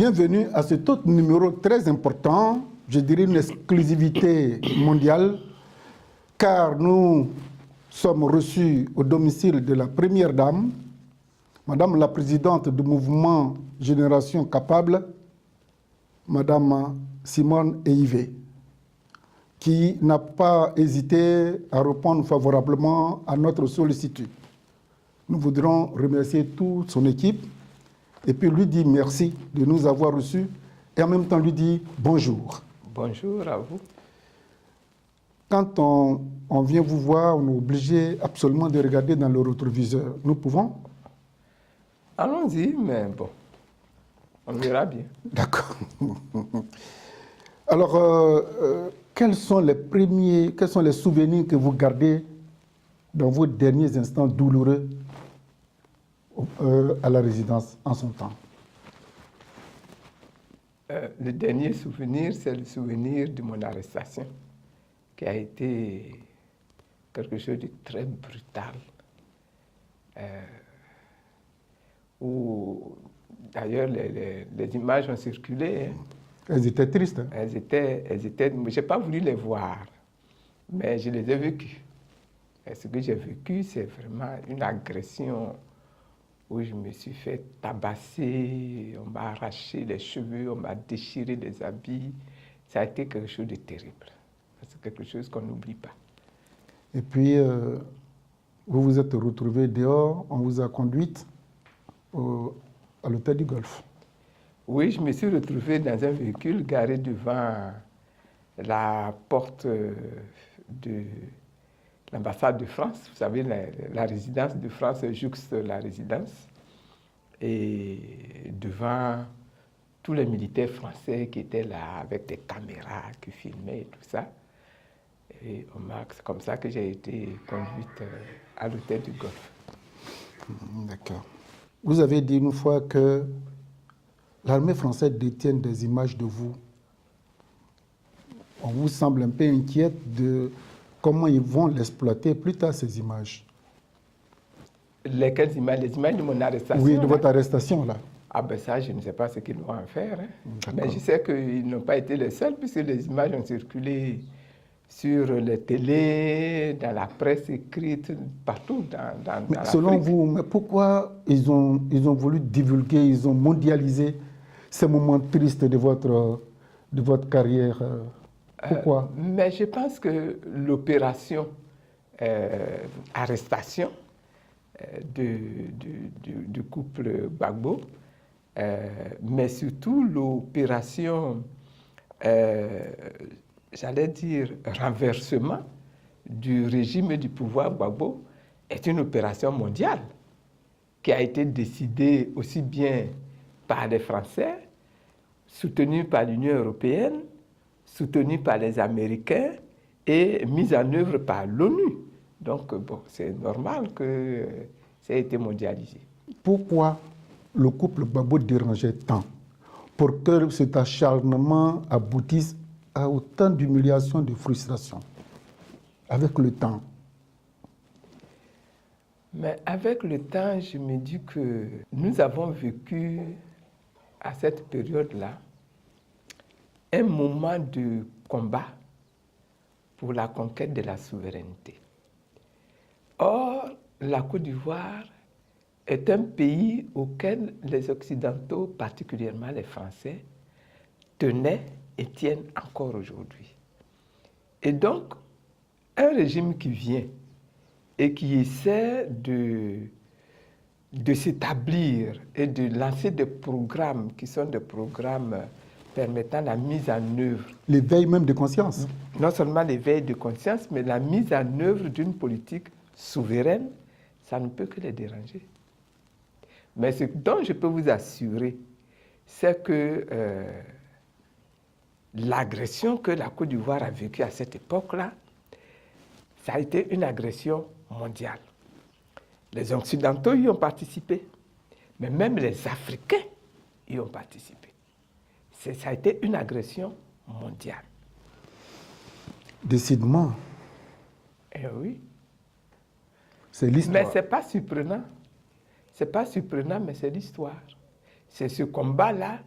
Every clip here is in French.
Bienvenue à cet autre numéro très important, je dirais une exclusivité mondiale, car nous sommes reçus au domicile de la Première Dame, Madame la Présidente du mouvement Génération Capable, Madame Simone Eyivé, qui n'a pas hésité à répondre favorablement à notre sollicitude. Nous voudrons remercier toute son équipe et puis lui dire merci de nous avoir reçus et en même temps lui dire bonjour. Bonjour à vous. Quand on vient vous voir, on est obligé absolument de regarder dans le rétroviseur. Nous pouvons? Allons-y, mais bon, on verra bien. D'accord. Alors, quels sont les souvenirs que vous gardez dans vos derniers instants douloureux à la résidence en son temps? Le dernier souvenir, c'est le souvenir de mon arrestation, qui a été quelque chose de très brutal. Où, d'ailleurs, les images ont circulé. Hein. Elles étaient tristes. Hein? Elles étaient, je n'ai pas voulu les voir, mais je les ai vécues. Et ce que j'ai vécu, c'est vraiment une agression où je me suis fait tabasser, on m'a arraché les cheveux, on m'a déchiré les habits. Ça a été quelque chose de terrible. C'est quelque chose qu'on n'oublie pas. Et puis, vous vous êtes retrouvés dehors, on vous a conduite à l'hôtel du Golfe. Oui, je me suis retrouvé dans un véhicule garé devant la porte de l'ambassade de France. Vous savez, la résidence de France jouxte la résidence. Et devant tous les militaires français qui étaient là avec des caméras qui filmaient et tout ça. Et c'est comme ça que j'ai été conduite à l'hôtel du Golfe. D'accord. Vous avez dit une fois que l'armée française détient des images de vous. On vous semble un peu inquiète de comment ils vont l'exploiter plus tard, ces images. Lesquelles images? Les images de mon arrestation? Oui, de votre arrestation, là. Ah ben ça, je ne sais pas ce qu'ils vont en faire. Hein. Mais je sais qu'ils n'ont pas été les seuls, puisque les images ont circulé sur les télés, dans la presse écrite, partout dans mais selon vous, mais pourquoi ils ont voulu divulguer, ils ont mondialisé ces moments tristes de votre carrière? Pourquoi? Mais je pense que l'opération arrestation du couple Gbagbo, mais surtout l'opération, j'allais dire, renversement du régime et du pouvoir Gbagbo est une opération mondiale qui a été décidée aussi bien par les Français, soutenue par l'Union européenne, soutenue par les Américains et mise en œuvre par l'ONU. Donc, bon, c'est normal que ça ait été mondialisé. Pourquoi le couple Gbagbo dérangeait tant? Pour que cet acharnement aboutisse à autant d'humiliation, de frustration, avec le temps? Mais avec le temps, je me dis que nous avons vécu à cette période-là un moment de combat pour la conquête de la souveraineté. Or, la Côte d'Ivoire est un pays auquel les Occidentaux, particulièrement les Français, tenaient et tiennent encore aujourd'hui. Et donc, un régime qui vient et qui essaie de s'établir et de lancer des programmes qui sont des programmes permettant la mise en œuvre. L'éveil même de conscience. Non seulement l'éveil de conscience, mais la mise en œuvre d'une politique souveraine, ça ne peut que les déranger. Mais ce dont je peux vous assurer, c'est que l'agression que la Côte d'Ivoire a vécue à cette époque-là, ça a été une agression mondiale. Les Occidentaux y ont participé, mais même les Africains y ont participé. Ça a été une agression mondiale. Décidément. Eh oui. C'est l'histoire. Mais ce n'est pas surprenant. Ce n'est pas surprenant, mais c'est l'histoire. C'est ce combat-là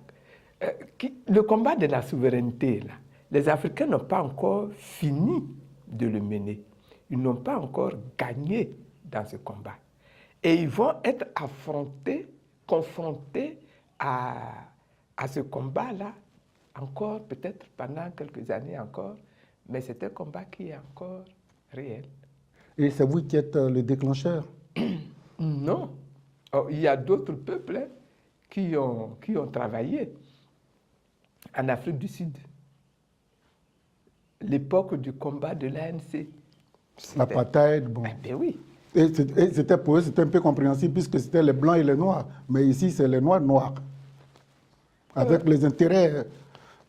Le combat de la souveraineté, là, les Africains n'ont pas encore fini de le mener. Ils n'ont pas encore gagné dans ce combat. Et ils vont être confrontés à ce combat-là, encore peut-être pendant quelques années encore, mais c'est un combat qui est encore réel. Et c'est vous qui êtes le déclencheur? Non. Oh, il y a d'autres peuples hein, qui ont travaillé en Afrique du Sud. L'époque du combat de l'ANC. L'apartheid, bon. Ben oui. Et c'était pour eux, c'était un peu compréhensible puisque c'était les blancs et les noirs. Mais ici, c'est les noirs. Avec les intérêts.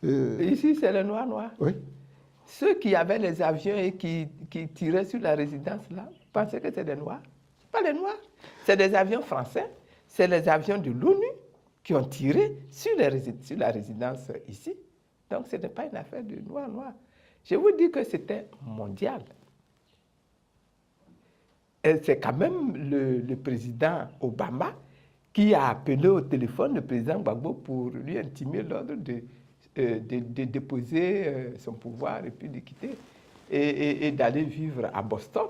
Ici, c'est les noirs. Oui. Ceux qui avaient les avions et qui tiraient sur la résidence là, pensaient que c'est des noirs. Pas les noirs. C'est des avions français. C'est les avions de l'ONU qui ont tiré sur la résidence ici. Donc, ce n'est pas une affaire de noir. Je vous dis que c'était mondial. Et c'est quand même le président Obama qui a appelé au téléphone le président Gbagbo pour lui intimer l'ordre de déposer son pouvoir et puis de quitter et d'aller vivre à Boston,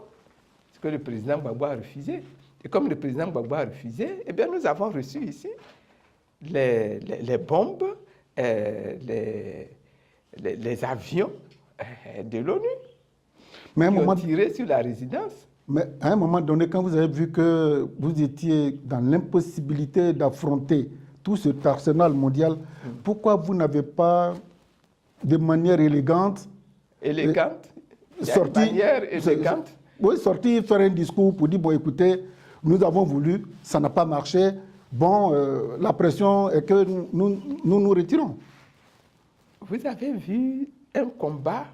ce que le président Gbagbo a refusé. Et comme le président Gbagbo a refusé, eh bien nous avons reçu ici les bombes, les avions de l'ONU qui ont tiré sur la résidence. Mais à un moment donné, quand vous avez vu que vous étiez dans l'impossibilité d'affronter tout cet arsenal mondial, pourquoi vous n'avez pas, de manière élégante, sortir, faire un discours pour dire, bon écoutez, nous avons voulu, ça n'a pas marché, bon, la pression est que nous retirons. Vous avez vu un combat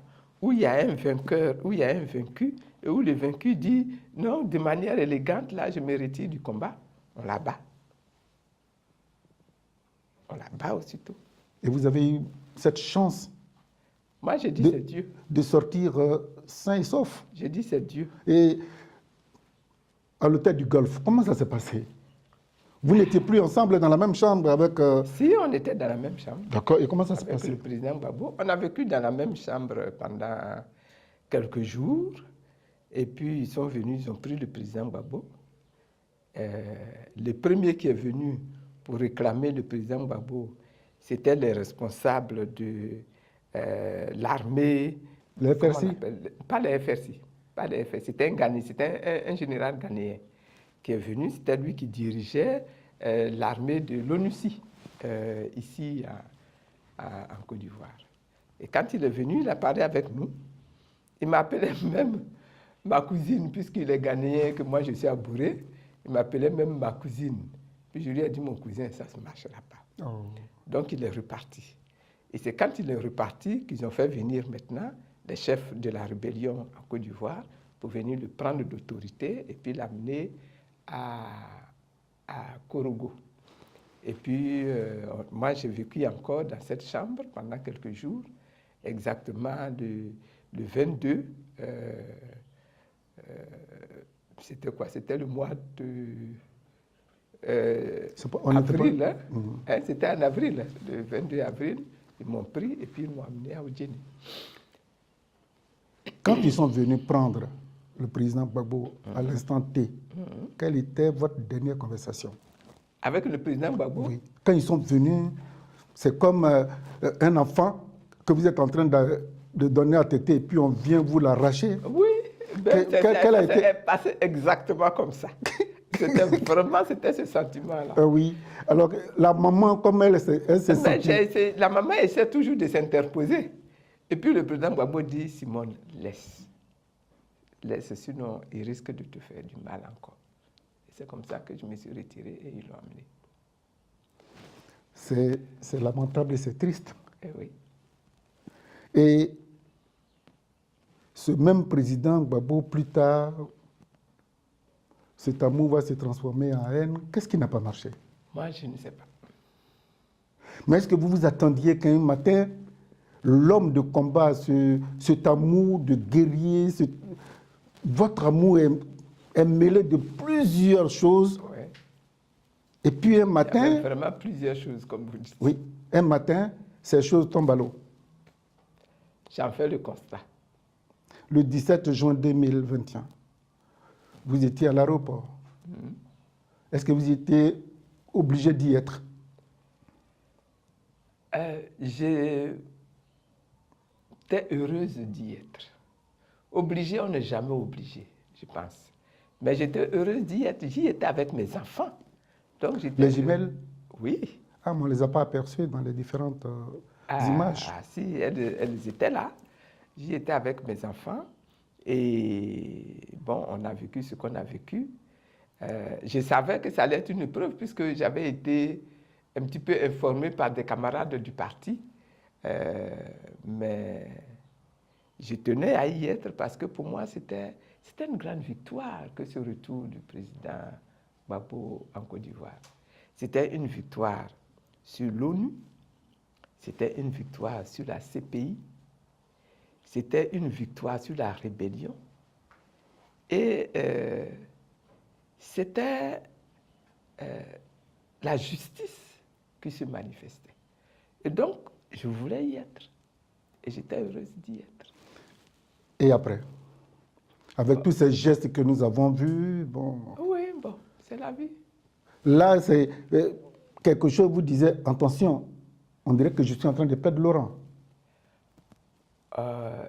où il y a un vainqueur, où il y a un vaincu, et où le vaincu dit, non, de manière élégante, là, je me retire du combat. On la bat. On la bat aussitôt. Et vous avez eu cette chance. Moi, je dis c'est Dieu. De sortir sain et sauf. Je dis c'est Dieu. Et à l'hôtel du Golfe, comment ça s'est passé? Vous n'étiez plus ensemble dans la même chambre avec... Si, on était dans la même chambre. D'accord, et comment ça s'est passé? Avec le président Gbagbo. On a vécu dans la même chambre pendant quelques jours. Et puis, ils sont venus, ils ont pris le président Gbagbo. Le premier qui est venu pour réclamer le président Gbagbo, c'était les responsables de l'armée. Le FRC? Pas le FRC. Pas le FRC. C'était un Ghanéen, c'était un général ghanéen qui est venu. C'était lui qui dirigeait l'armée de l'ONUCI, ici en Côte d'Ivoire. Et quand il est venu, il a parlé avec nous. Il m'appelait même ma cousine, puisqu'il est ghanéen, que moi je suis à Bouré. Il m'appelait même ma cousine. Puis je lui ai dit, mon cousin, ça ne marchera pas. Oh. Donc il est reparti. Et c'est quand il est reparti qu'ils ont fait venir maintenant les chefs de la rébellion en Côte d'Ivoire pour venir le prendre d'autorité et puis l'amener à Korogo. Et puis, moi, j'ai vécu encore dans cette chambre pendant quelques jours, exactement le 22. C'était quoi? C'était le mois de avril. Hein? Hein, c'était en avril, le 22 avril. Ils m'ont pris et puis ils m'ont amené à Oudjeni. Quand ils sont venus prendre le président Gbagbo à l'instant T, quelle était votre dernière conversation? Avec le président Gbagbo? Oui. Quand ils sont venus, c'est comme un enfant que vous êtes en train de donner à téter et puis on vient vous l'arracher. Oui, ben, ça passé exactement comme ça. C'était ce sentiment-là. Oui. Alors, la maman, comme elle s'est sentie... La maman essaie toujours de s'interposer. Et puis le président Gbagbo dit, Simone, laisse. Laisse, sinon il risque de te faire du mal encore. C'est comme ça que je me suis retiré et ils l'ont amené. C'est lamentable et c'est triste. Eh oui. Et ce même président Gbagbo, plus tard, cet amour va se transformer en haine. Qu'est-ce qui n'a pas marché? Moi, je ne sais pas. Mais est-ce que vous vous attendiez qu'un matin, l'homme de combat, cet amour de guerrier, votre amour est mêlé de plusieurs choses. Ouais. Et puis un matin... Il y avait vraiment plusieurs choses, comme vous dites. Oui. un matin, ces choses tombent à l'eau. J'en fais le constat. Le 17 juin 2021, vous étiez à l'aéroport. Est-ce que vous étiez obligé d'y être? J'étais heureuse d'y être. Obligée, on n'est jamais obligé, je pense. Mais j'étais heureuse d'y être. J'y étais avec mes enfants. Donc, Les jumelles? Oui. Ah, mais on ne les a pas aperçues dans les différentes images. Ah, si, elles étaient là. J'y étais avec mes enfants. Et bon, on a vécu ce qu'on a vécu. Je savais que ça allait être une épreuve puisque j'avais été un petit peu informé par des camarades du parti. Mais je tenais à y être parce que pour moi, c'était une grande victoire que ce retour du président Gbagbo en Côte d'Ivoire. C'était une victoire sur l'ONU, c'était une victoire sur la CPI, c'était une victoire sur la rébellion et c'était la justice qui se manifestait. Et donc, je voulais y être et j'étais heureuse d'y être. Et après? Avec tous ces gestes que nous avons vus, bon... Oui, bon, c'est la vie. Là, c'est quelque chose, vous disiez, attention, on dirait que je suis en train de perdre Laurent.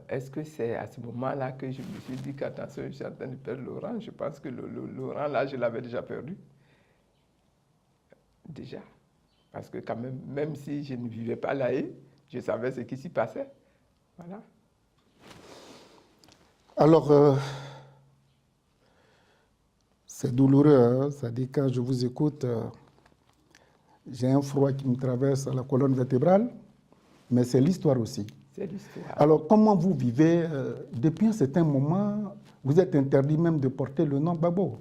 Est-ce que c'est à ce moment-là que je me suis dit qu'attention, je suis en train de perdre Laurent? Je pense que Laurent, là, je l'avais déjà perdu. Déjà. Parce que quand même si je ne vivais pas là, je savais ce qui s'y passait. Voilà. Alors, c'est douloureux, hein? Ça dit quand je vous écoute, j'ai un froid qui me traverse la colonne vertébrale, mais c'est l'histoire aussi. C'est l'histoire. Alors, comment vous vivez depuis un certain moment, vous êtes interdit même de porter le nom Gbagbo.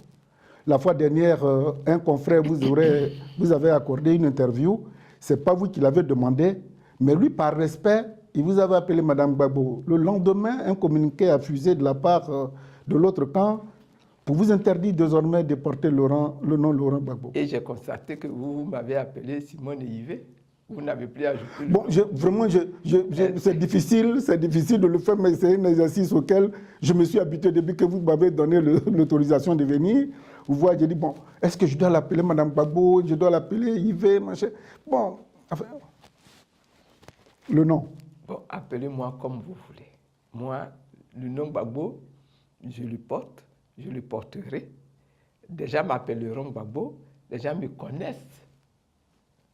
La fois dernière, un confrère vous avait accordé une interview. Ce n'est pas vous qui l'avez demandé, mais lui, par respect, il vous avait appelé Madame Gbagbo. Le lendemain, un communiqué a fusé de la part de l'autre camp pour vous interdire désormais de porter le nom Laurent Gbagbo. Et j'ai constaté que vous m'avez appelé Simone Yves. Vous n'avez plus ajouté le bon, nom. Vraiment, c'est difficile de le faire, mais c'est un exercice auquel je me suis habitué depuis que vous m'avez donné l'autorisation de venir. Vous voyez, j'ai dit, bon, est-ce que je dois l'appeler Madame Gbagbo, je dois l'appeler Yves, machin. Bon, enfin, le nom. Bon, appelez-moi comme vous voulez. Moi, le nom Gbagbo, je le porte, je le porterai. Des gens m'appelleront Gbagbo, les gens me connaissent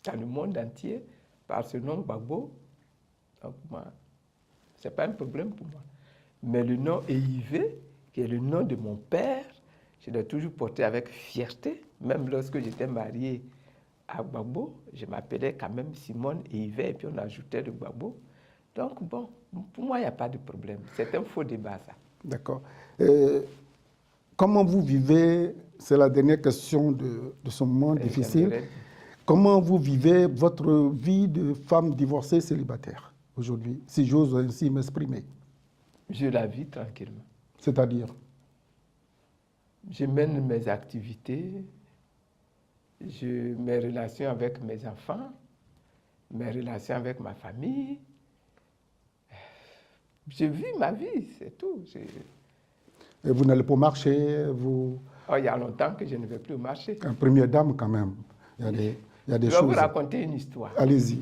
dans le monde entier par ce nom Gbagbo. Donc, moi, ce n'est pas un problème pour moi. Mais le nom Yves, qui est le nom de mon père, je l'ai toujours porté avec fierté. Même lorsque j'étais marié à Gbagbo, je m'appelais quand même Simone Yves, et puis on ajoutait le Gbagbo. Donc, bon, pour moi, il n'y a pas de problème. C'est un faux débat, ça. D'accord. Comment vous vivez, c'est la dernière question de ce moment difficile, comment vous vivez votre vie de femme divorcée célibataire aujourd'hui, si j'ose ainsi m'exprimer? Je la vis tranquillement. C'est-à-dire? Je mène mes activités, mes relations avec mes enfants, mes relations avec ma famille. Je vis ma vie, c'est tout. Et vous n'allez pas marcher, vous... Oh, il y a longtemps que je ne vais plus marcher. En première dame, quand même. Il y a des choses. choses. Je vais vous raconter une histoire. Allez-y.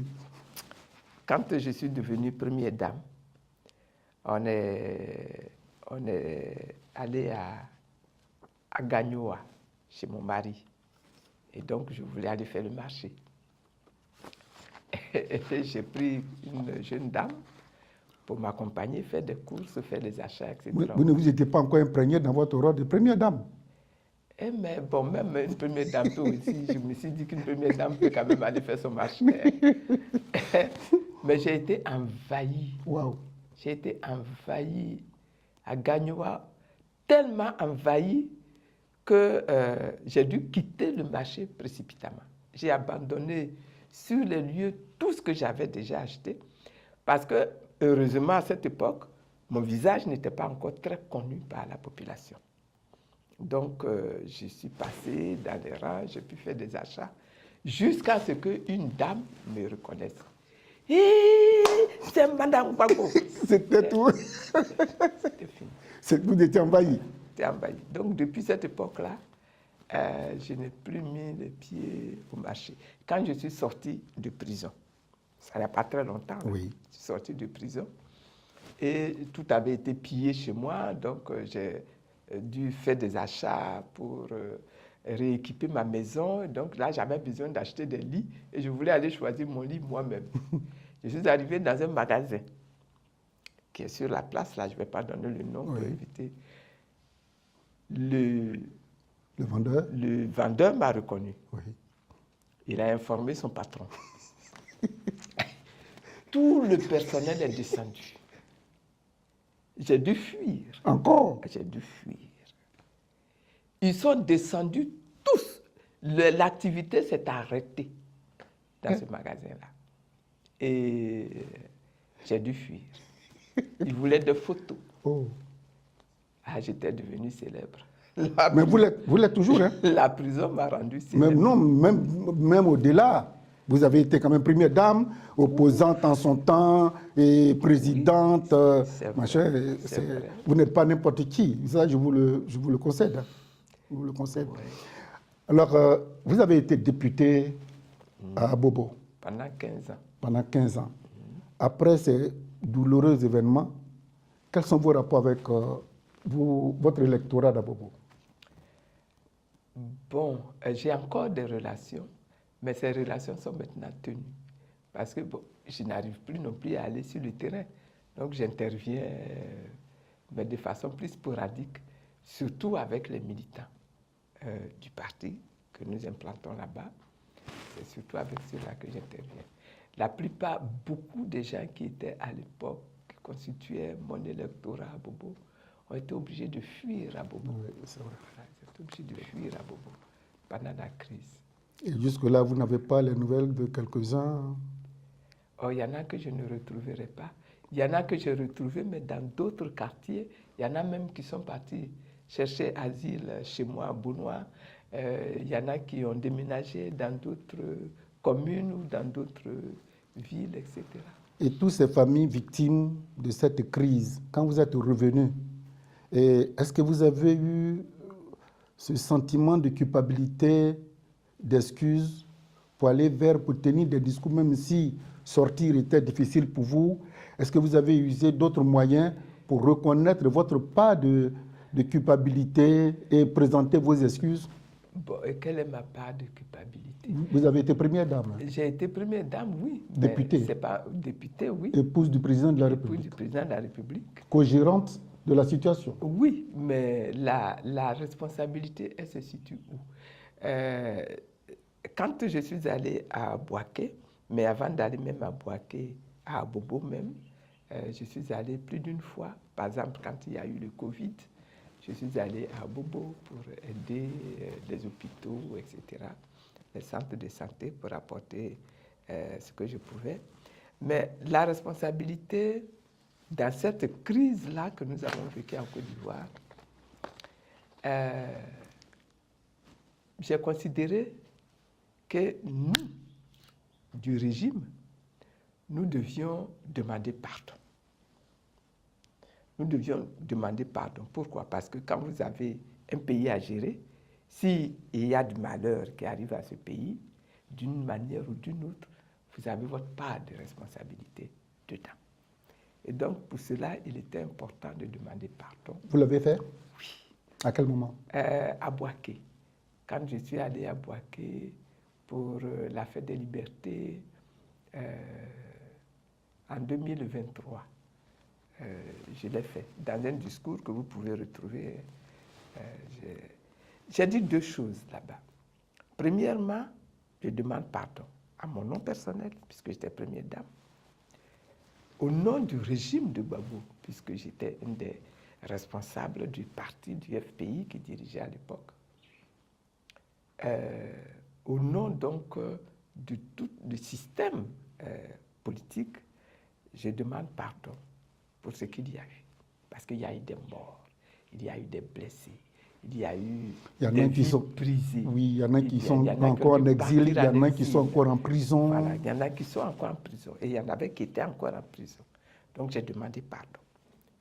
Quand je suis devenue première dame, on est allé à Gagnoa, chez mon mari. Et donc, je voulais aller faire le marché. Et j'ai pris une jeune dame pour m'accompagner, faire des courses, faire des achats, etc. Vous ne vous étiez pas encore imprégné dans votre rôle de première dame? Eh mais bon, même une première dame peut aussi, je me suis dit qu'une première dame peut quand même aller faire son marché. Mais j'ai été envahie. Wow. J'ai été envahie à Gagnoa, tellement envahie que j'ai dû quitter le marché précipitamment. J'ai abandonné sur les lieux tout ce que j'avais déjà acheté parce que, heureusement, à cette époque, mon visage n'était pas encore très connu par la population. Donc, je suis passé dans les rangs, j'ai pu faire des achats jusqu'à ce qu'une dame me reconnaisse. C'est Madame Gbagbo. C'était tout. C'était fini. Vous étiez envahi. J'étais envahi. Donc, depuis cette époque-là, je n'ai plus mis les pieds au marché. Quand je suis sorti de prison, ça n'y a pas très longtemps, hein, Oui. je suis sorti de prison et tout avait été pillé chez moi, donc j'ai dû faire des achats pour rééquiper ma maison. Donc là, j'avais besoin d'acheter des lits et je voulais aller choisir mon lit moi-même. Je suis arrivé dans un magasin qui est sur la place, là, je ne vais pas donner le nom pour Oui. éviter. Le vendeur. Le vendeur m'a reconnu. Oui. Il a informé son patron. Tout le personnel est descendu. J'ai dû fuir. Encore. J'ai dû fuir. Ils sont descendus tous. L'activité s'est arrêtée dans ce magasin-là. Et j'ai dû fuir. Ils voulaient des photos. Oh. Ah, j'étais devenu célèbre. Mais vous l'êtes toujours, hein? La prison m'a rendu célèbre. Non, même au-delà. Vous avez été quand même première dame, opposante en son temps, et présidente, c'est machin. vrai, c'est vrai. Vous n'êtes pas n'importe qui. Ça, je vous le concède. Hein. Je vous le concède. Ouais. Alors, vous avez été député à Abobo Pendant 15 ans. pendant 15 ans. Après ces douloureux événements, quels sont vos rapports avec votre électorat d'Abobo? Bon, j'ai encore des relations, mais ces relations sont maintenant tenues. Parce que bon, je n'arrive plus non plus à aller sur le terrain. Donc j'interviens, mais de façon plus sporadique, surtout avec les militants du parti que nous implantons là-bas. C'est surtout avec ceux-là que j'interviens. La plupart, beaucoup des gens qui étaient à l'époque, qui constituaient mon électorat à Bobo, ont été obligés de fuir à Bobo. Oui, c'est vrai. Voilà, ils ont été obligés de fuir à Bobo pendant la crise. Et jusque-là, vous n'avez pas les nouvelles de quelques-uns? Oh, il y en a que je ne retrouverai pas. Il y en a que j'ai retrouvés, mais dans d'autres quartiers. Il y en a même qui sont partis chercher asile chez moi à Bounois. Il y en a qui ont déménagé dans d'autres communes ou dans d'autres villes, etc. Et toutes ces familles victimes de cette crise, quand vous êtes revenus, est-ce que vous avez eu ce sentiment de culpabilité, d'excuse pour aller pour tenir des discours, même si sortir était difficile pour vous? Est-ce que vous avez usé d'autres moyens pour reconnaître votre part de culpabilité et présenter vos excuses? Bon, et quelle est ma part de culpabilité? Vous avez été première dame. J'ai été première dame, oui. Députée. C'est pas députée, oui. Épouse du président de la Épouse République. du président de la République. Co-gérante de la situation. Oui, mais la responsabilité, elle se situe où? Quand je suis allée à Bouaké, mais avant d'aller même à Bouaké, à Bobo même, je suis allée plus d'une fois. Par exemple, quand il y a eu le Covid, je suis allée à Bobo pour aider les hôpitaux, etc., les centres de santé pour apporter ce que je pouvais. Mais la responsabilité dans cette crise-là que nous avons vécue en Côte d'Ivoire, j'ai considéré que nous, du régime, nous devions demander pardon. Nous devions demander pardon. Pourquoi? Parce que quand vous avez un pays à gérer, s'il y a du malheur qui arrive à ce pays, d'une manière ou d'une autre, vous avez votre part de responsabilité dedans. Et donc, pour cela, il était important de demander pardon. Vous l'avez fait? Oui. À quel moment? À Bouaké. Quand je suis allé à Bouaké pour la fête des libertés en 2023, je l'ai fait dans un discours que vous pouvez retrouver. J'ai dit deux choses là-bas. Premièrement, je demande pardon à mon nom personnel, puisque j'étais première dame, au nom du régime de Gbagbo, puisque j'étais une des responsables du parti du FPI qui dirigeait à l'époque, au nom donc de tout le système politique, je demande pardon pour ce qu'il y a eu. Parce qu'il y a eu des morts, il y a eu des blessés, il y a eu Il y en a des qui vies sont brisées. Oui, il y en a qui sont Il y en a qui ont encore en dû exil, il y partir en en a qui sont exil. encore en prison. Voilà, il y en a qui sont encore en prison. Et il y en avait qui étaient encore en prison. Donc j'ai demandé pardon.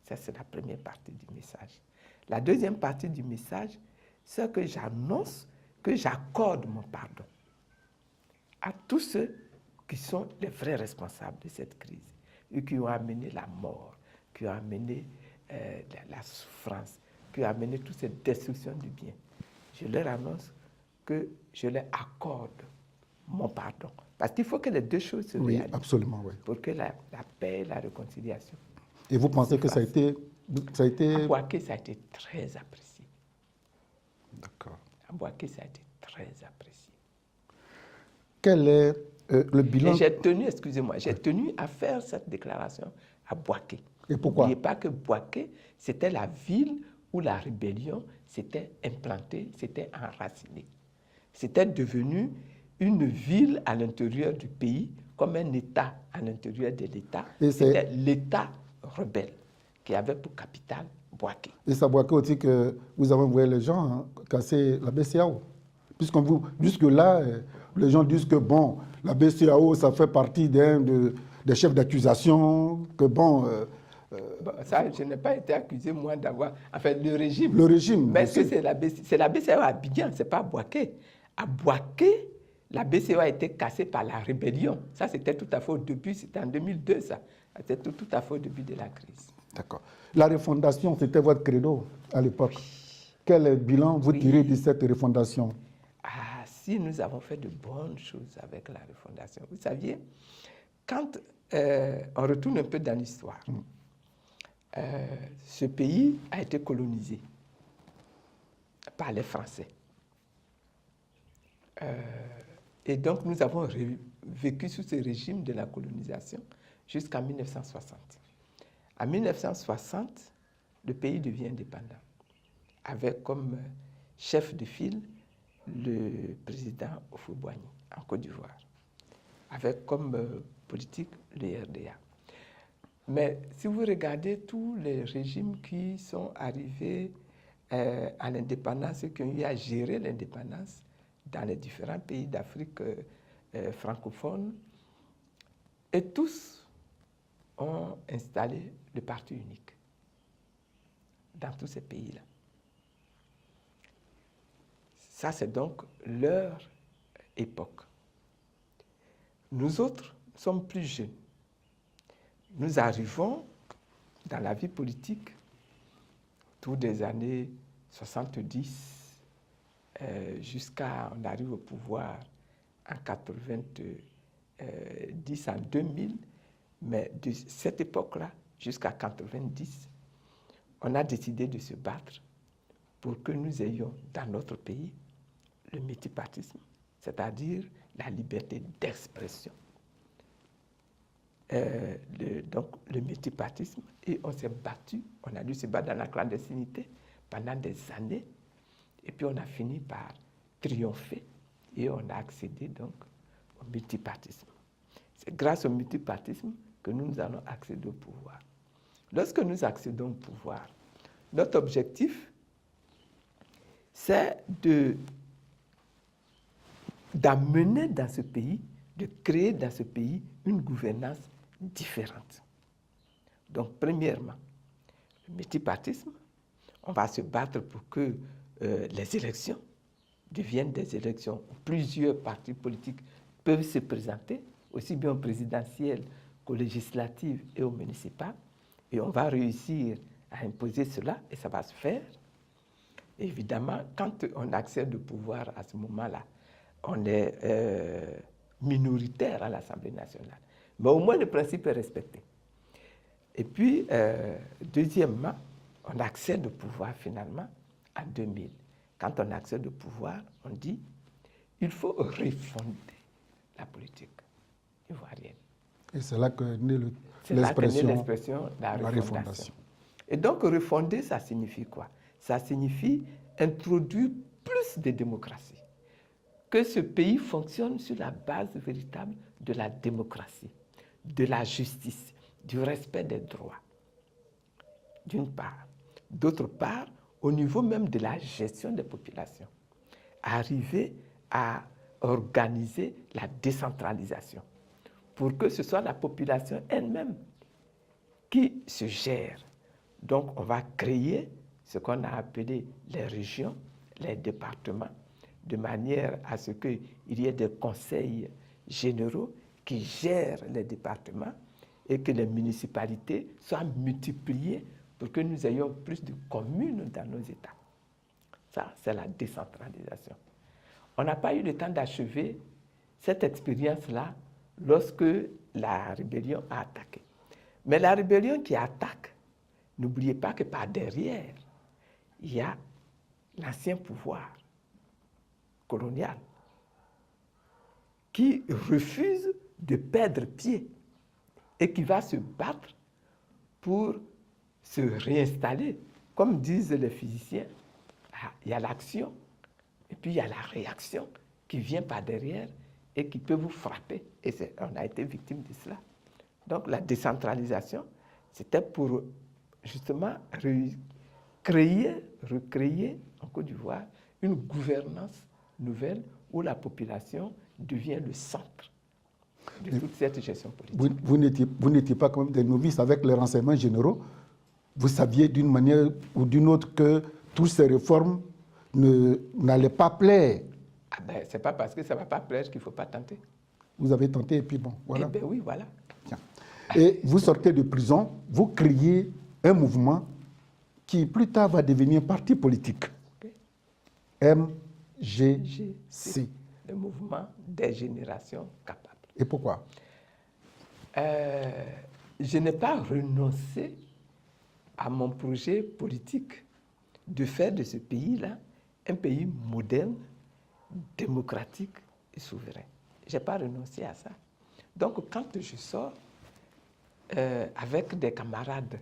Ça, c'est la première partie du message. La deuxième partie du message, c'est que j'annonce que j'accorde mon pardon à tous ceux qui sont les vrais responsables de cette crise et qui ont amené la mort, qui ont amené la souffrance, qui ont amené toute cette destruction du bien. Je leur annonce que je leur accorde mon pardon. Parce qu'il faut que les deux choses se réalisent. Absolument, oui. Pour que la paix et la réconciliation. Et vous pensez que ça a été... À Bouaké, ça a été très apprécié. D'accord. À Bouaké, ça a été très apprécié. Quel est le bilan? Et j'ai tenu, excusez-moi, j'ai tenu à faire cette déclaration à Bouaké. Et pourquoi? N'oubliez pas que Bouaké, c'était la ville où la rébellion s'était implantée, s'était enracinée. C'était devenu une ville à l'intérieur du pays, comme un État à l'intérieur de l'État. C'était l'État rebelle qui avait pour capitale Bouaké. Et c'est à Bouaké aussi que vous avez envoyé les gens casser la BCEAO. Jusque-là, les gens disent que bon, la BCEAO, ça fait partie des chefs d'accusation, que bon... ça, je n'ai pas été accusé, moi, d'avoir... Enfin, le régime. Le régime. Mais est-ce que c'est la BCEAO à Abidjan, ce n'est pas à Bouaké. À Bouaké, la BCEAO a été cassée par la rébellion. Ça, c'était tout à fait au début, c'était en 2002, ça. C'était tout à fait au début de la crise. D'accord. La refondation, c'était votre credo à l'époque. Oui. Quel bilan vous tirez de cette refondation? Ah, si nous avons fait de bonnes choses avec la refondation. Vous saviez, quand on retourne un peu dans l'histoire, ce pays a été colonisé par les Français. Et donc, nous avons vécu sous ce régime de la colonisation jusqu'en 1960. En 1960, le pays devient indépendant, avec comme chef de file le président Houphouët-Boigny en Côte d'Ivoire, avec comme politique le RDA. Mais si vous regardez tous les régimes qui sont arrivés à l'indépendance et qui ont eu à gérer l'indépendance dans les différents pays d'Afrique francophone, et tous ont installé le parti unique dans tous ces pays-là. Ça, c'est donc leur époque. Nous autres sommes plus jeunes. Nous arrivons dans la vie politique autour des années 70 jusqu'à, on arrive au pouvoir en 90, en 2000, mais de cette époque-là jusqu'à 90, on a décidé de se battre pour que nous ayons dans notre pays le multipartisme, c'est-à-dire la liberté d'expression. Donc le multipartisme, et on s'est battu, on a dû se battre dans la clandestinité pendant des années, et puis on a fini par triompher et on a accédé donc au multipartisme. C'est grâce au multipartisme que nous allons accéder au pouvoir. Lorsque nous accédons au pouvoir, notre objectif, c'est d'amener dans ce pays, de créer dans ce pays une gouvernance différente. Donc, premièrement, le multipartisme, on va se battre pour que les élections deviennent des élections où plusieurs partis politiques peuvent se présenter, aussi bien aux présidentielles qu'aux législatives et aux municipales. Et on va réussir à imposer cela, et ça va se faire. Évidemment, quand on accède au pouvoir à ce moment-là, on est minoritaire à l'Assemblée nationale. Mais au moins, le principe est respecté. Et puis, deuxièmement, on accède au pouvoir finalement en 2000. Quand on accède au pouvoir, on dit il faut refonder la politique ivoirienne. Et c'est là que naît l'expression la refondation. Et donc, refonder, ça signifie quoi? Ça signifie introduire plus de démocratie. Que ce pays fonctionne sur la base véritable de la démocratie, de la justice, du respect des droits, d'une part. D'autre part, au niveau même de la gestion des populations, arriver à organiser la décentralisation pour que ce soit la population elle-même qui se gère. Donc, on va créer ce qu'on a appelé les régions, les départements, de manière à ce qu'il y ait des conseils généraux qui gèrent les départements et que les municipalités soient multipliées pour que nous ayons plus de communes dans nos États. Ça, c'est la décentralisation. On n'a pas eu le temps d'achever cette expérience-là lorsque la rébellion a attaqué. Mais la rébellion qui attaque, n'oubliez pas que par derrière, il y a l'ancien pouvoir colonial qui refuse de perdre pied et qui va se battre pour se réinstaller. Comme disent les physiciens, il y a l'action et puis il y a la réaction qui vient par derrière et qui peut vous frapper. Et on a été victime de cela. Donc la décentralisation, c'était pour justement recréer en Côte d'Ivoire une gouvernance nouvelle où la population devient le centre de toute cette gestion politique. Vous n'étiez pas quand même des novices avec les renseignements généraux. Vous saviez d'une manière ou d'une autre que toutes ces réformes n'allaient pas plaire. Ah ben, c'est pas parce que ça ne va pas plaire qu'il ne faut pas tenter. Vous avez tenté et puis bon, voilà. Eh bien oui, voilà. Tiens. Et vous sortez de prison, vous créez un mouvement qui plus tard va devenir parti politique. Okay. MGC. Le mouvement des générations capables. Et pourquoi? Je n'ai pas renoncé à mon projet politique de faire de ce pays-là un pays moderne, démocratique et souverain. Je n'ai pas renoncé à ça. Donc, quand je sors avec des camarades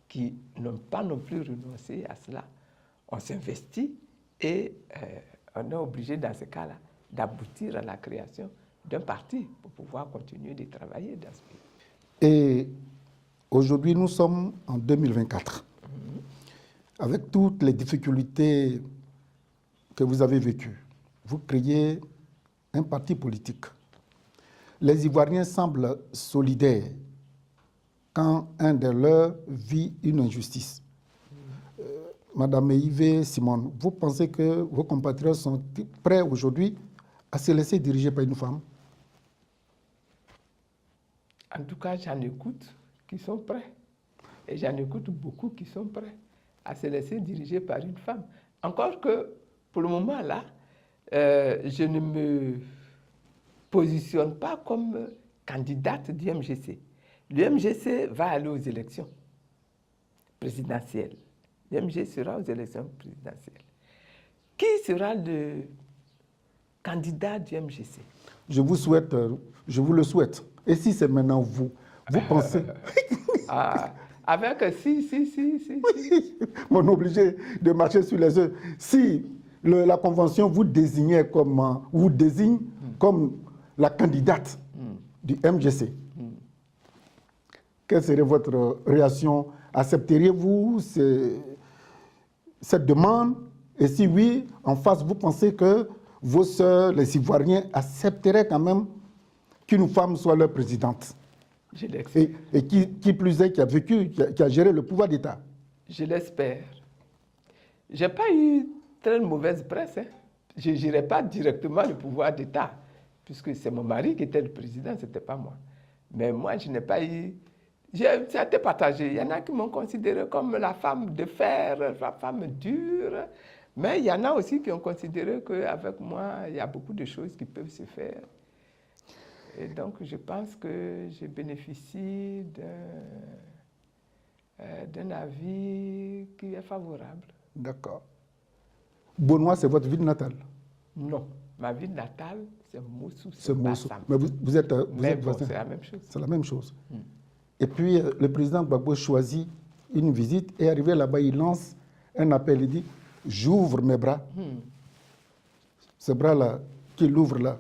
qui n'ont pas non plus renoncé à cela, on s'investit et on est obligé, dans ce cas-là, d'aboutir à la création d'un parti pour pouvoir continuer de travailler dans ce pays. Et aujourd'hui, nous sommes en 2024. Avec toutes les difficultés que vous avez vécues, vous créez un parti politique. Les Ivoiriens semblent solidaires quand un de leurs vit une injustice. Madame Yves Simone, vous pensez que vos compatriotes sont prêts aujourd'hui à se laisser diriger par une femme? En tout cas, j'en écoute qui sont prêts. Et j'en écoute beaucoup qui sont prêts à se laisser diriger par une femme. Encore que, pour le moment, là, je ne me positionne pas comme candidate du MGC. Le MGC va aller aux élections présidentielles. Le MGC sera aux élections présidentielles. Qui sera le candidat du MGC? Je vous le souhaite. Et si c'est maintenant vous pensez... Avec si. On est obligé de marcher sur les œufs. Si la Convention vous désigne comme la candidate du MGC, quelle serait votre réaction? Accepteriez-vous cette demande? Et si oui, en face, vous pensez que vos sœurs, les Ivoiriens, accepteraient quand même qu'une femme soit leur présidente? Je l'espère. Et qui plus est, qui a géré le pouvoir d'État? Je l'espère. Je n'ai pas eu très mauvaise presse. Hein. Je ne gérais pas directement le pouvoir d'État, puisque c'est mon mari qui était le président, ce n'était pas moi. Mais moi, je n'ai pas eu... Ça a été partagé. Il y en a qui m'ont considéré comme la femme de fer, la femme dure. Mais il y en a aussi qui ont considéré qu'avec moi, il y a beaucoup de choses qui peuvent se faire. Et donc, je pense que je bénéficie d'un avis qui est favorable. D'accord. Bonois, c'est votre ville natale? Non. Ma ville natale, c'est Mossou. C'est Mossou. Mais vous êtes voisin. C'est la même chose. C'est la même chose. Et puis, le président Gbagbo choisit une visite et arrivé là-bas, il lance un appel. Il dit, j'ouvre mes bras. Ces bras-là, qu'il ouvre là.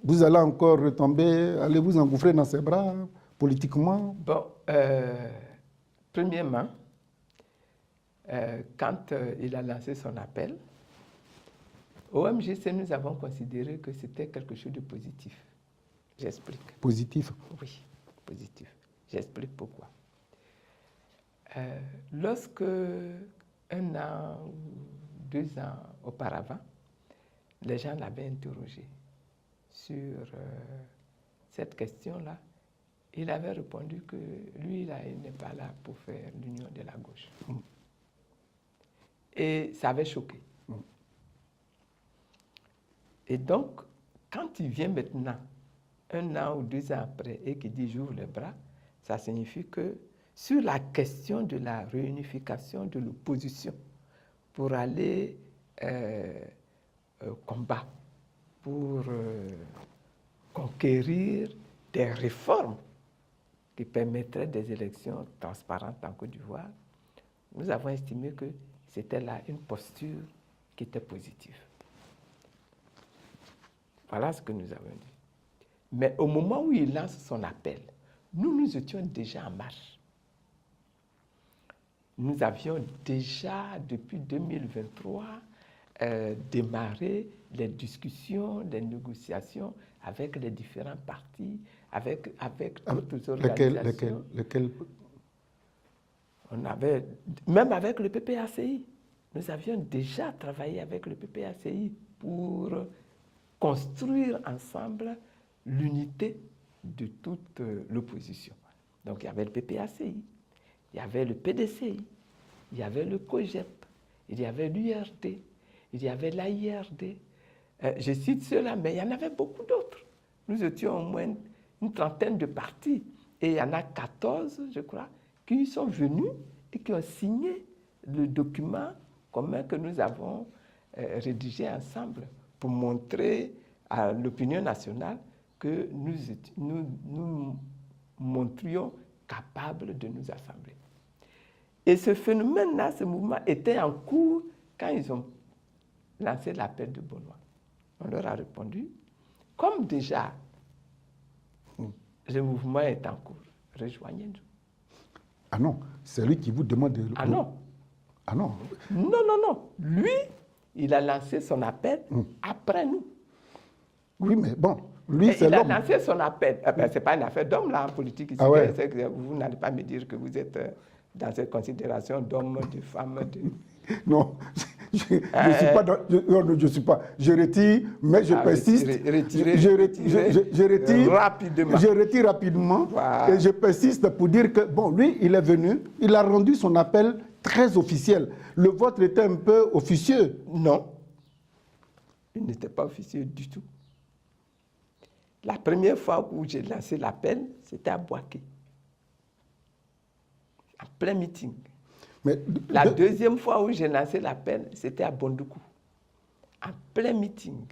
Vous allez encore retomber, allez vous engouffrer dans ses bras politiquement? Bon, premièrement, quand il a lancé son appel, au MJC, nous avons considéré que c'était quelque chose de positif. J'explique. Positif. Oui, positif. J'explique pourquoi. Lorsque 1 an ou 2 ans auparavant, les gens l'avaient interrogé sur cette question-là, il avait répondu que lui, là, il n'est pas là pour faire l'union de la gauche. Et ça avait choqué. Et donc, quand il vient maintenant, 1 an ou 2 ans après, et qu'il dit j'ouvre les bras, ça signifie que sur la question de la réunification de l'opposition pour aller combattre, pour conquérir des réformes qui permettraient des élections transparentes en Côte d'Ivoire, nous avons estimé que c'était là une posture qui était positive. Voilà ce que nous avons dit. Mais au moment où il lance son appel, nous étions déjà en marche. Nous avions déjà, depuis 2023, démarré les discussions, les négociations avec les différents partis, avec toutes les organisations. Lesquels On avait, même avec le PPACI, nous avions déjà travaillé avec le PPACI pour construire ensemble l'unité de toute l'opposition. Donc il y avait le PPACI, il y avait le PDCI, il y avait le COGEP, il y avait l'URD, il y avait l'AIRD. Je cite ceux-là, mais il y en avait beaucoup d'autres. Nous étions au moins une trentaine de partis. Et il y en a 14, je crois, qui sont venus et qui ont signé le document commun que nous avons rédigé ensemble pour montrer à l'opinion nationale que nous montrions capables de nous assembler. Et ce phénomène-là, ce mouvement était en cours quand ils ont lancé l'appel de Benoît. On leur a répondu, comme déjà le mouvement est en cours, rejoignez-nous. Ah non, c'est lui qui vous demande de... Ah non. Ah non. Non. Lui, il a lancé son appel après nous. Oui, mais bon, lui, c'est l'homme. Il a lancé son appel. Ce n'est pas une affaire d'homme, là, en politique. Ici, ouais. Que vous n'allez pas me dire que vous êtes dans cette considération d'homme, de femme, de... Non, je ne suis pas. Je retire, mais je persiste. Je retire rapidement. Je retire rapidement. Voilà. Et je persiste pour dire que, bon, lui, il est venu, il a rendu son appel très officiel. Le vôtre était un peu officieux. Non, il n'était pas officieux du tout. La première fois où j'ai lancé l'appel, c'était à Boaké, en plein meeting. Mais la deuxième fois où j'ai lancé l'appel, c'était à Bondoukou, en plein meeting.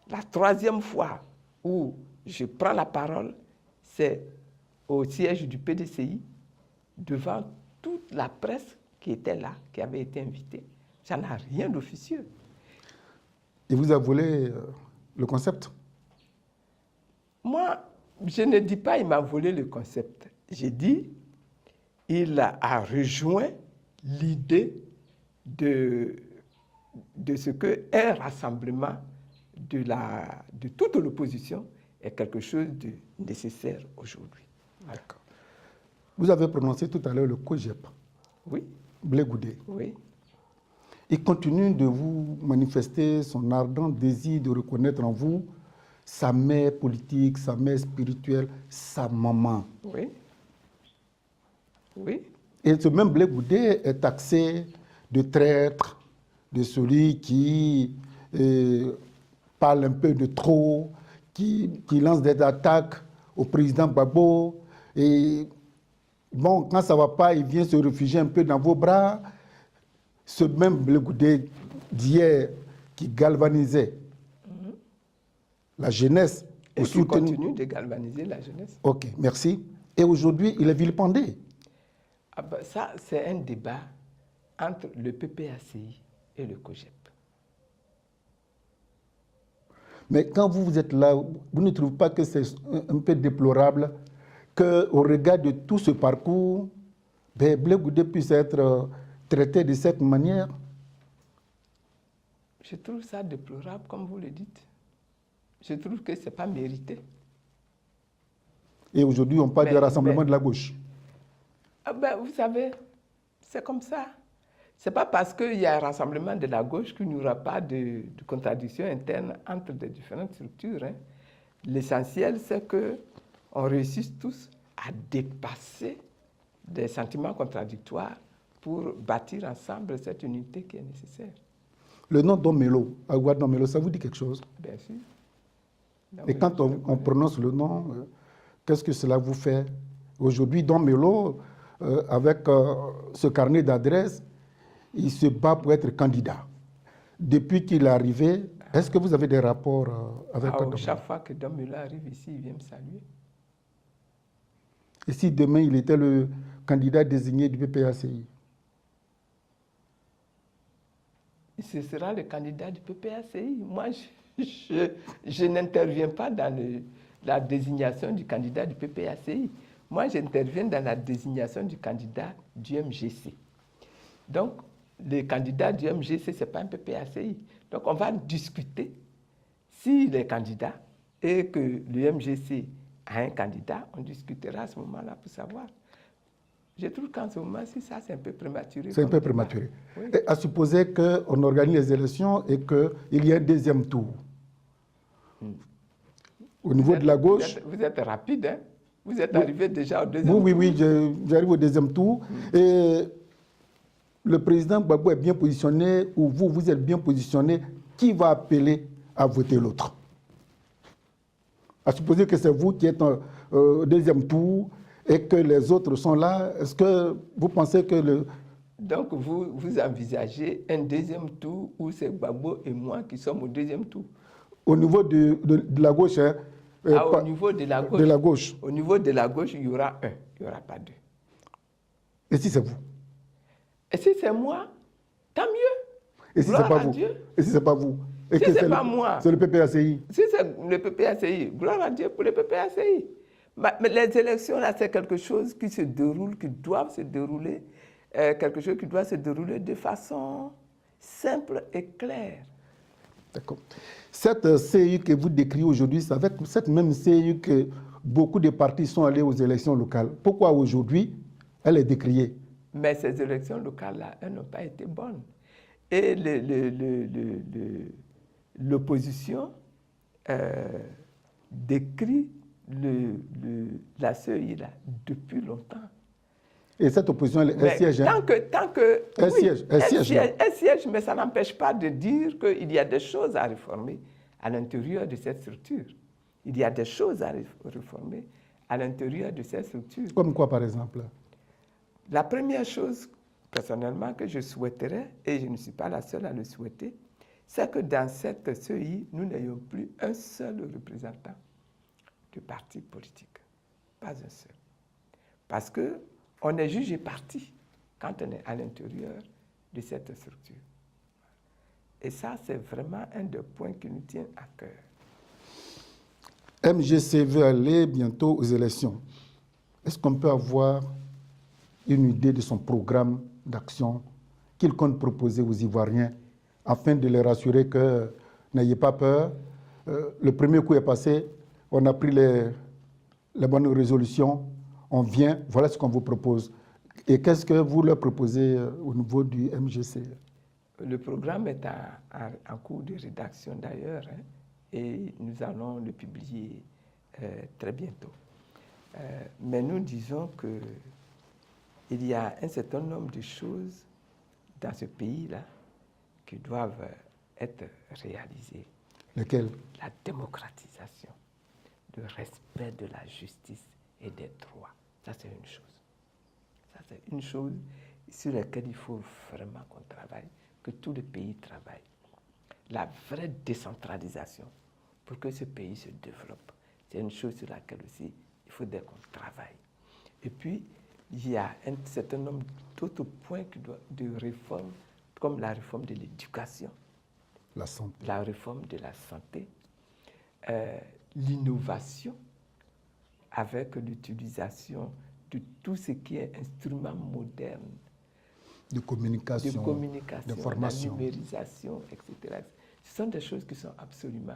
La troisième fois où je prends la parole, c'est au siège du PDCI, devant toute la presse qui était là, qui avait été invitée. Ça n'a rien d'officieux. Et vous avez volé le concept? Moi, je ne dis pas qu'il m'a volé le concept. J'ai dit il a rejoint l'idée de ce qu'un rassemblement de toute l'opposition est quelque chose de nécessaire aujourd'hui. D'accord. Vous avez prononcé tout à l'heure le COGEP. Oui. Blé Goudé. Oui. Il continue de vous manifester son ardent désir de reconnaître en vous sa mère politique, sa mère spirituelle, sa maman. Oui. Oui. Et ce même Blé Goudé est taxé de traître, de celui qui parle un peu de trop, qui lance des attaques au président Gbagbo. Et bon, quand ça ne va pas, il vient se réfugier un peu dans vos bras. Ce même Blé Goudé d'hier qui galvanisait la jeunesse. Et qui continue de galvaniser la jeunesse. Ok, merci. Et aujourd'hui, il est vilipendé. Ah ben ça, c'est un débat entre le PPACI et le COGEP. Mais quand vous êtes là, vous ne trouvez pas que c'est un peu déplorable qu'au regard de tout ce parcours, Blé Goudé puisse être traité de cette manière? Je trouve ça déplorable, comme vous le dites. Je trouve que ce n'est pas mérité. Et aujourd'hui, on parle du rassemblement de la gauche. Ah ben, vous savez, c'est comme ça. Ce n'est pas parce qu'il y a un rassemblement de la gauche qu'il n'y aura pas de contradiction interne entre les différentes structures. Hein. L'essentiel, c'est qu'on réussisse tous à dépasser des sentiments contradictoires pour bâtir ensemble cette unité qui est nécessaire. Le nom Domelo, Agua Domelo, ça vous dit quelque chose? Bien sûr. Et quand on prononce le nom, qu'est-ce que cela vous fait? Aujourd'hui, Domelo, avec ce carnet d'adresses, il se bat pour être candidat. Depuis qu'il est arrivé, est-ce que vous avez des rapports avec Domelo? Chaque fois que Domelo arrive ici, il vient me saluer. Et si demain il était le candidat désigné du PPACI? Ce sera le candidat du PPACI. Moi, je n'interviens pas dans la désignation du candidat du PPACI. Moi, j'interviens dans la désignation du candidat du MGC. Donc, le candidat du MGC, ce n'est pas un PPACI. Donc, on va discuter s'il est candidat et que le MGC a un candidat, on discutera à ce moment-là pour savoir. Je trouve qu'en ce moment-ci, ça, c'est un peu prématuré. C'est un peu prématuré. Oui. Et à supposer qu'on organise les élections et qu'il y ait un deuxième tour. Au niveau de la gauche... Vous êtes rapide, hein? Vous êtes arrivé déjà au deuxième tour. Oui, j'arrive au deuxième tour. Et le président Gbagbo est bien positionné, ou vous êtes bien positionné. Qui va appeler à voter l'autre? À supposer que c'est vous qui êtes au deuxième tour et que les autres sont là, est-ce que vous pensez que le... Donc, vous envisagez un deuxième tour où c'est Gbagbo et moi qui sommes au deuxième tour? Au niveau de la gauche, hein, au niveau de la gauche. De la gauche. Au niveau de la gauche, il y aura un, il n'y aura pas deux. Et si c'est vous? Et si c'est moi, tant mieux. Et si c'est pas vous? Et si c'est pas vous? Et si que c'est pas moi? C'est le PPACI. Si c'est le PPACI, gloire à Dieu pour le PPACI. Mais les élections, là, c'est quelque chose qui se déroule, qui doivent se dérouler, quelque chose qui doit se dérouler de façon simple et claire. D'accord. Cette CEI que vous décrivez aujourd'hui, c'est avec cette même CEI que beaucoup de partis sont allés aux élections locales. Pourquoi aujourd'hui, elle est décriée? Mais ces élections locales-là, elles n'ont pas été bonnes. Et l'opposition décrit la CEI là depuis longtemps. Et cette opposition, elle siège. Tant que elle siège. Elle siège, mais ça n'empêche pas de dire qu'il y a des choses à réformer à l'intérieur de cette structure. Il y a des choses à réformer à l'intérieur de cette structure. Comme quoi, par exemple? La première chose, personnellement, que je souhaiterais, et je ne suis pas la seule à le souhaiter, c'est que dans cette CEI, nous n'ayons plus un seul représentant de parti politique. Pas un seul. Parce qu'on est jugé parti quand on est à l'intérieur de cette structure. Et ça, c'est vraiment un des points qui nous tient à cœur. MGC veut aller bientôt aux élections. Est-ce qu'on peut avoir une idée de son programme d'action qu'il compte proposer aux Ivoiriens afin de les rassurer que n'ayez pas peur? Le premier coup est passé, on a pris les bonnes résolutions, on vient, voilà ce qu'on vous propose. Et qu'est-ce que vous leur proposez au niveau du MGC? Le programme est en cours de rédaction d'ailleurs, hein, et nous allons le publier très bientôt. Mais nous disons qu'il y a un certain nombre de choses dans ce pays-là qui doivent être réalisées. Lesquelles? La démocratisation, le respect de la justice et des droits. Ça, c'est une chose. Ça, c'est une chose sur laquelle il faut vraiment qu'on travaille, que tous les pays travaillent. La vraie décentralisation pour que ce pays se développe. C'est une chose sur laquelle aussi il faudrait qu'on travaille. Et puis, il y a un certain nombre d'autres points de réforme, comme la réforme de l'éducation, la santé, la réforme de la santé, l'innovation avec l'utilisation de tout ce qui est instrument moderne de communication, la d'information. numérisation, etc. Ce sont des choses qui sont absolument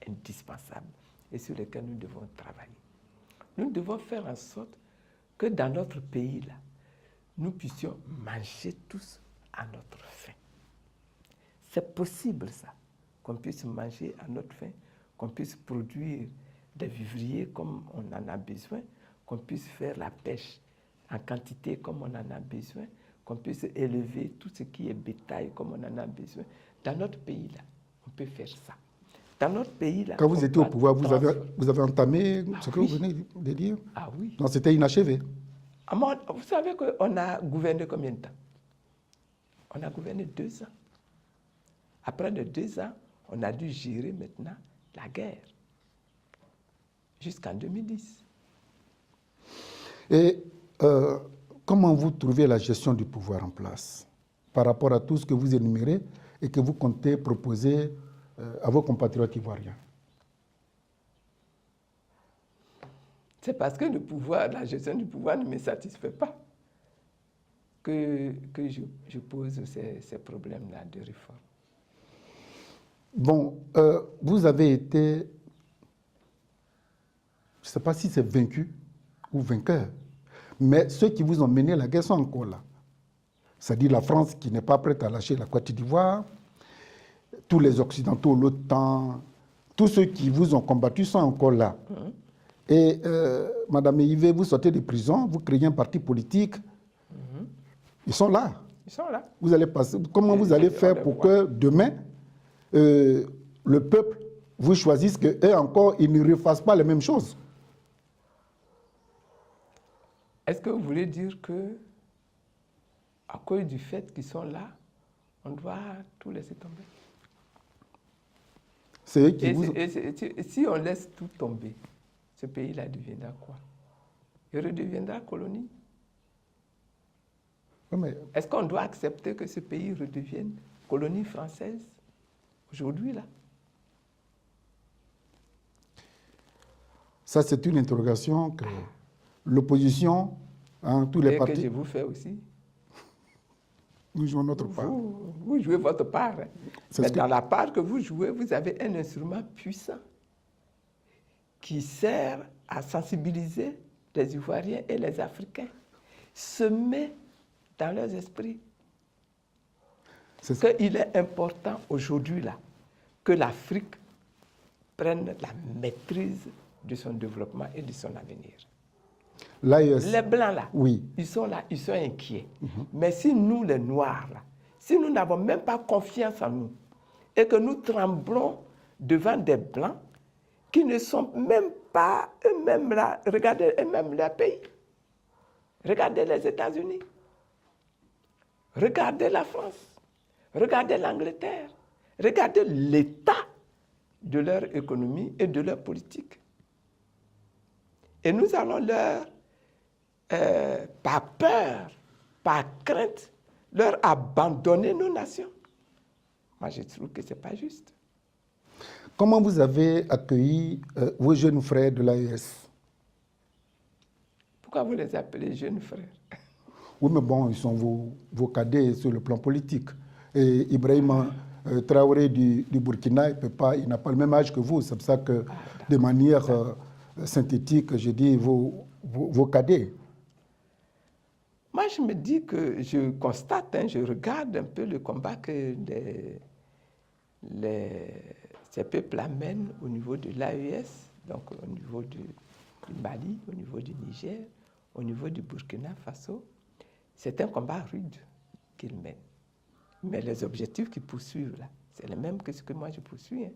indispensables et sur lesquelles nous devons travailler. Nous devons faire en sorte que dans notre pays, là, nous puissions manger tous à notre faim. C'est possible, ça, qu'on puisse manger à notre faim, qu'on puisse produire des vivriers comme on en a besoin, qu'on puisse faire la pêche en quantité comme on en a besoin, qu'on puisse élever tout ce qui est bétail comme on en a besoin. Dans notre pays, là, on peut faire ça. Dans notre pays, là, quand vous étiez au pouvoir, vous avez entamé ce que oui. vous venez de dire? Ah oui. Non, c'était inachevé. Vous savez qu'on a gouverné combien de temps? On a gouverné 2 ans. Après les 2 ans, on a dû gérer maintenant la guerre jusqu'en 2010. Et comment vous trouvez la gestion du pouvoir en place par rapport à tout ce que vous énumérez et que vous comptez proposer à vos compatriotes ivoiriens? C'est parce que la gestion du pouvoir ne me satisfait pas que je pose ces problèmes-là de réforme. Bon, vous avez été, je ne sais pas si c'est vaincu ou vainqueur, mais ceux qui vous ont mené la guerre sont encore là. C'est-à-dire la France qui n'est pas prête à lâcher la Côte d'Ivoire, tous les Occidentaux, l'OTAN, tous ceux qui vous ont combattu sont encore là. Et Madame Yves, vous sortez de prison, vous créez un parti politique, ils sont là. Ils sont là. Vous allez passer, comment vous allez faire pour que demain, le peuple vous choisisse qu'eux encore, ils ne refassent pas les mêmes choses? Est-ce que vous voulez dire que, à cause du fait qu'ils sont là, on doit tout laisser tomber? C'est eux qui et si on laisse tout tomber, ce pays-là deviendra quoi? Il redeviendra colonie. Oui, mais Est-ce qu'on doit accepter que ce pays redevienne colonie française aujourd'hui, là? ça, c'est une interrogation que l'opposition, tous les Et partis, que je vous fais aussi. nous jouons notre part. Vous jouez votre part. Mais dans la part que vous jouez, vous avez un instrument puissant qui sert à sensibiliser les Ivoiriens et les Africains, semer dans leurs esprits qu'il est important aujourd'hui là que l'Afrique prenne la maîtrise de son développement et de son avenir. L'AES, Les Blancs là, oui. ils sont là, ils sont inquiets. Mais si nous, les Noirs là, si nous n'avons même pas confiance en nous et que nous tremblons devant des Blancs qui ne sont même pas eux-mêmes là, regardez eux-mêmes leur pays, regardez les États-Unis, regardez la France, regardez l'Angleterre, regardez l'état de leur économie et de leur politique. Et nous allons leur, par peur, par crainte, leur abandonner nos nations. Moi, je trouve que ce n'est pas juste. Comment vous avez accueilli vos jeunes frères de l'AES? Pourquoi vous les appelez jeunes frères? Oui, mais bon, ils sont vos cadets sur le plan politique. Et Ibrahima Traoré du Burkina, il n'a pas le même âge que vous. C'est pour ça que, de manière synthétique, je dis vos cadets. Moi, je me dis que je constate, je regarde un peu le combat que ces peuples amènent au niveau de l'AES, donc au niveau du Mali, au niveau du Niger, au niveau du Burkina Faso. C'est un combat rude qu'ils mènent. Mais les objectifs qu'ils poursuivent, là, c'est les mêmes que ce que moi je poursuis. Hein.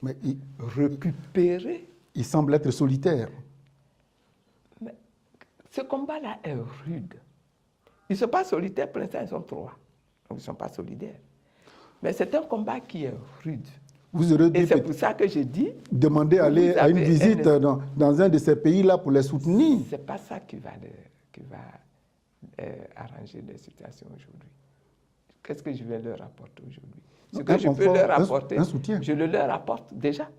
Mais récupérer. Il semble être solitaire. Mais ce combat-là est rude. Ils ne sont pas solitaires, pour l'instant, ils sont 3. Donc, ils ne sont pas solidaires. Mais c'est un combat qui est rude. Vous aurez et c'est pour ça que je dis... Demander d'aller à une visite dans un de ces pays-là pour les soutenir. Ce n'est pas ça qui va arranger les situations aujourd'hui. Qu'est-ce que je vais leur apporter aujourd'hui? Ce que je peux leur apporter, je le leur apporte déjà.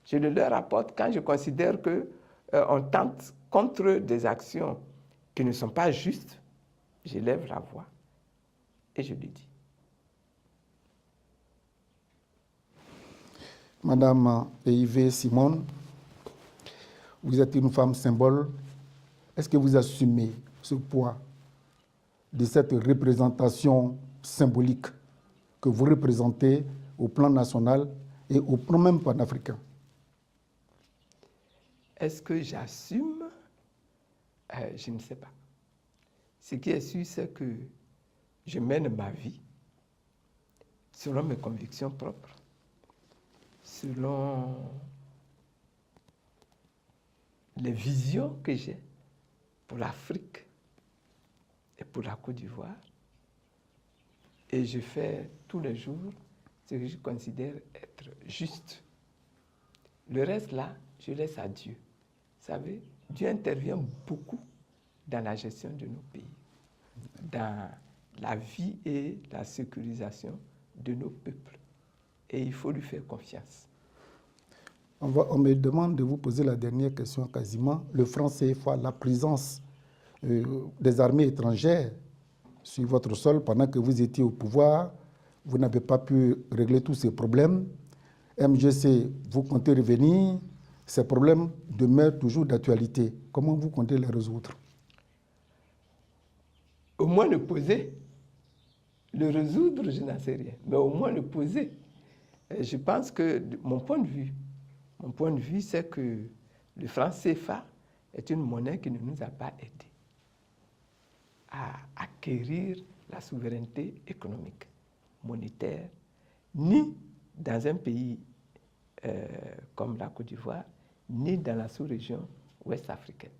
Je le leur apporte quand je considère qu'on tente contre des actions qui ne sont pas justes. J'élève la voix Et je le dis. Madame Yves Simone, vous êtes une femme symbole. Est-ce que vous assumez ce poids de cette représentation symbolique que vous représentez au plan national et au plan même panafricain? Est-ce que j'assume? Je ne sais pas. Ce qui est sûr, c'est que je mène ma vie selon mes convictions propres, selon les visions que j'ai pour l'Afrique et pour la Côte d'Ivoire. Et je fais tous les jours ce que je considère être juste. Le reste là, je laisse à Dieu. Vous savez, Dieu intervient beaucoup dans la gestion de nos pays, dans la vie et la sécurisation de nos peuples. Et il faut lui faire confiance. On me demande de vous poser la dernière question quasiment. Le franc CFA, la présence des armées étrangères sur votre sol pendant que vous étiez au pouvoir, vous n'avez pas pu régler tous ces problèmes. MGC, vous comptez revenir, ces problèmes demeurent toujours d'actualité. Comment vous comptez les résoudre? Au moins le poser. Le résoudre, je n'en sais rien, mais au moins le poser. Et je pense que mon point de vue, c'est que le franc CFA est une monnaie qui ne nous a pas aidés à acquérir la souveraineté économique, monétaire, ni dans un pays comme la Côte d'Ivoire, ni dans la sous-région ouest africaine.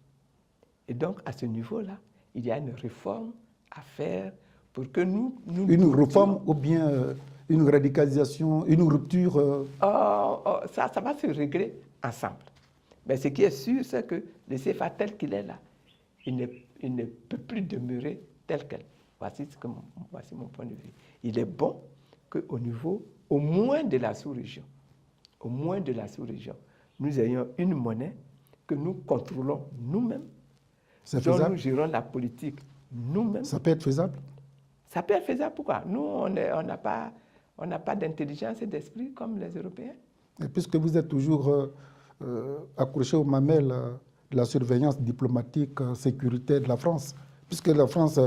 Et donc, à ce niveau-là, il y a une réforme à faire pour que nous une réforme ou bien une radicalisation, une rupture ça va se régler ensemble. Mais ce qui est sûr, c'est que le CFA tel qu'il est là, il ne peut plus demeurer tel quel. Voici mon point de vue. Il est bon qu'au niveau, au moins de la sous-région, nous ayons une monnaie que nous contrôlons nous-mêmes, dont nous gérons la politique nous-mêmes. Ça peut être faisable? Ça peut être faisable, pourquoi? Nous, on n'a pas d'intelligence et d'esprit comme les Européens. Et puisque vous êtes toujours accroché aux mamelles de la surveillance diplomatique, sécuritaire de la France, puisque la France,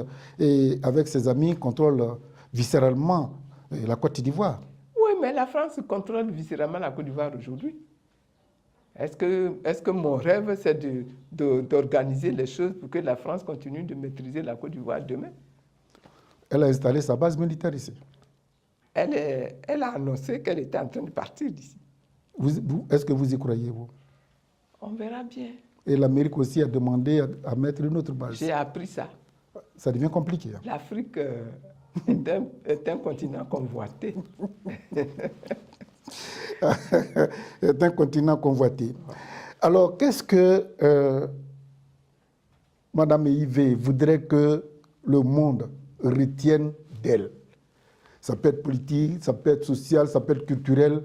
avec ses amis, contrôle viscéralement la Côte d'Ivoire. Oui, mais la France contrôle viscéralement la Côte d'Ivoire aujourd'hui. Est-ce que mon rêve, c'est d'organiser les choses pour que la France continue de maîtriser la Côte d'Ivoire demain? Elle a installé sa base militaire ici. Elle a annoncé qu'elle était en train de partir d'ici. Est-ce que vous y croyez, vous? On verra bien. Et l'Amérique aussi a demandé à mettre une autre base. J'ai appris ça. Ça devient compliqué. Hein? L'Afrique est un continent convoité. C'est un continent convoité. Alors, qu'est-ce que Madame Yves voudrait que le monde retienne d'elle? Ça peut être politique, ça peut être social, ça peut être culturel.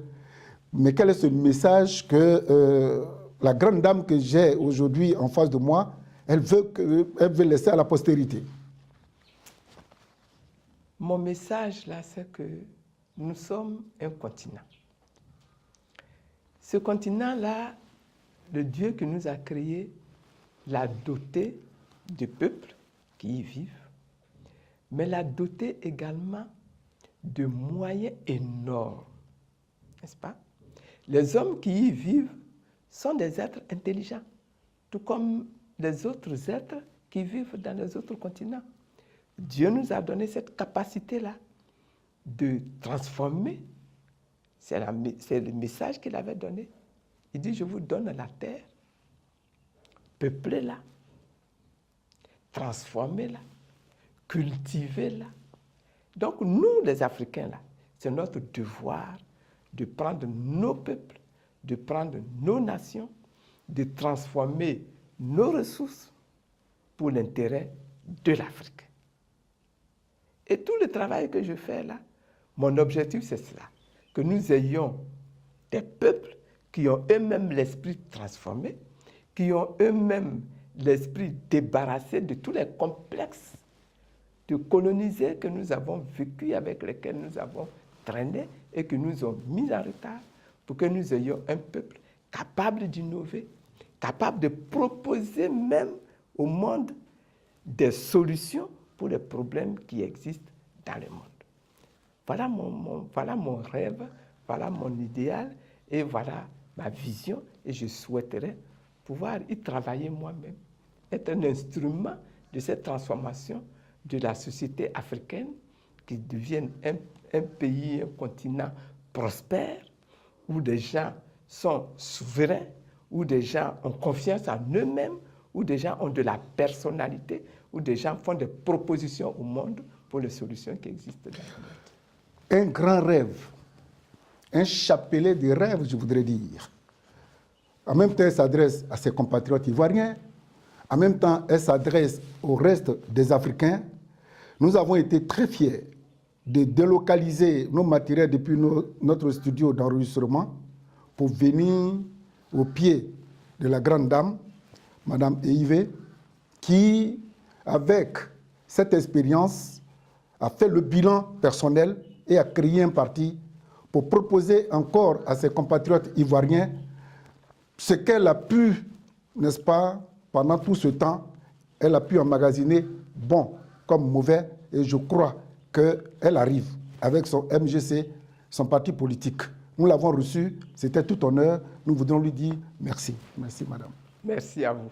Mais quel est ce message que la grande dame que j'ai aujourd'hui en face de moi, elle veut laisser à la postérité? Mon message là, c'est que nous sommes un continent. Ce continent-là, le Dieu qui nous a créés l'a doté de peuples qui y vivent, mais l'a doté également de moyens énormes, n'est-ce pas? Les hommes qui y vivent sont des êtres intelligents, tout comme les autres êtres qui vivent dans les autres continents. Dieu nous a donné cette capacité-là de transformer. C'est le message qu'il avait donné. Il dit, je vous donne la terre, peuplez-la, transformez-la, cultivez-la. Donc nous, les Africains, là, c'est notre devoir de prendre nos peuples, de prendre nos nations, de transformer nos ressources pour l'intérêt de l'Afrique. Et tout le travail que je fais là, mon objectif c'est cela, que nous ayons des peuples qui ont eux-mêmes l'esprit transformé, qui ont eux-mêmes l'esprit débarrassé de tous les complexes de colonisés que nous avons vécu, avec lesquels nous avons traîné et qui nous ont mis en retard pour que nous ayons un peuple capable d'innover, capable de proposer même au monde des solutions pour les problèmes qui existent dans le monde. Voilà mon rêve, voilà mon idéal et voilà ma vision, et je souhaiterais pouvoir y travailler moi-même, être un instrument de cette transformation de la société africaine qui devienne un pays, un continent prospère, où des gens sont souverains, où des gens ont confiance en eux-mêmes, où des gens ont de la personnalité, où des gens font des propositions au monde pour les solutions qui existent dans le monde. Un grand rêve, un chapelet de rêves, je voudrais dire. En même temps, elle s'adresse à ses compatriotes ivoiriens, en même temps, elle s'adresse au reste des Africains. Nous avons été très fiers de délocaliser nos matériels depuis notre studio d'enregistrement pour venir au pied de la grande dame, Madame Eivé, qui, avec cette expérience, a fait le bilan personnel et a créé un parti pour proposer encore à ses compatriotes ivoiriens ce qu'elle a pu, n'est-ce pas, pendant tout ce temps, elle a pu emmagasiner bon comme mauvais, et je crois qu'elle arrive avec son MGC, son parti politique. Nous l'avons reçu, c'était tout honneur, nous voudrons lui dire merci. Merci, madame. Merci à vous.